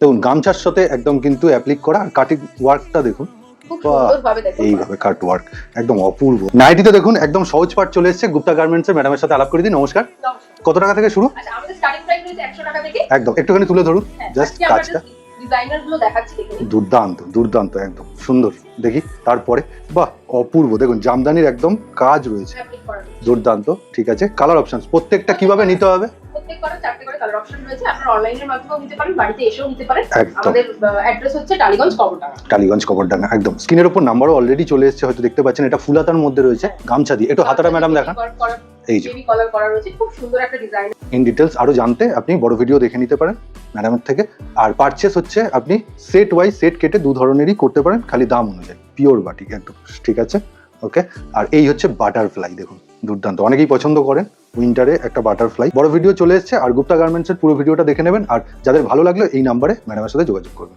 দেখুন গামছার সাথে একদম কিন্তু অ্যাপ্লিক করা, আর কাটিং ওয়ার্কটা দেখুন এইভাবে কাট ওয়ার্ক একদম অপূর্ব। নাইটিতে দেখুন একদম সহজ পাট চলে এসেছে। গুপ্তা গার্মেন্টস এর ম্যাডামের সাথে আলাপ করে দিই। নমস্কার, কত টাকা থেকে শুরু? আচ্ছা, আমাদের স্টার্টিং প্রাইস রয়েছে 100 টাকা থেকে। একদম একটুখানি তুলে ধরুন জাস্ট কাজটা। ডিজাইনার গুলো দেখাচ্ছি দেখুন। দুর্দান্ত দুর্দান্ত, একদম সুন্দর। দেখি তারপরে, বাহ অপূর্ব, দেখুন জামদানির একদম কাজ রয়েছে, দুর্দান্ত। ঠিক আছে, কালার অপশনস প্রত্যেকটা কিভাবে নিতে হবে? প্রত্যেকটা চারটে করে কালার অপশন রয়েছে। আপনারা অনলাইনের মাধ্যমেও নিতে পারেন, বাড়িতে এসেও নিতে পারেন। একদম। আমাদের অ্যাড্রেস হচ্ছে টালিগঞ্জ কবরডাঙ্গা। টালিগঞ্জ কবরডাঙ্গা, একদম। স্ক্রিনের উপর নাম্বারও অলরেডি চলে এসেছে, হয়তো দেখতে পাচ্ছেন। এটা ফুলাতার মধ্যে রয়েছে, গামছা দিয়ে। একটু হাতাটা ম্যাডাম দেখান। এই যে বেবি কলার করা রয়েছে, খুব সুন্দর একটা ডিজাইন। ইন ডিটেলস আরো জানতে আপনি বড় ভিডিও দেখে নিতে পারেন ম্যাডামের থেকে। আর পারচেস হচ্ছে আপনি সেট ওয়াইজ সেট কেটে দু ধরনেরই করতে পারেন, খালি দাম অনুযায়ী। পিওর বাটিক একদম, ঠিক আছে, ওকে। আর এই হচ্ছে বাটারফ্লাই, দেখুন দুর্দান্ত, অনেকেই পছন্দ করেন উইন্টারে একটা বাটারফ্লাই। বড় ভিডিও চলে এসেছে। আর গুপ্তা গার্মেন্টস এর পুরো ভিডিওটা দেখে নেবেন। আর যাদের ভালো লাগলো এই নাম্বারে ম্যাডামের সাথে যোগাযোগ করবেন।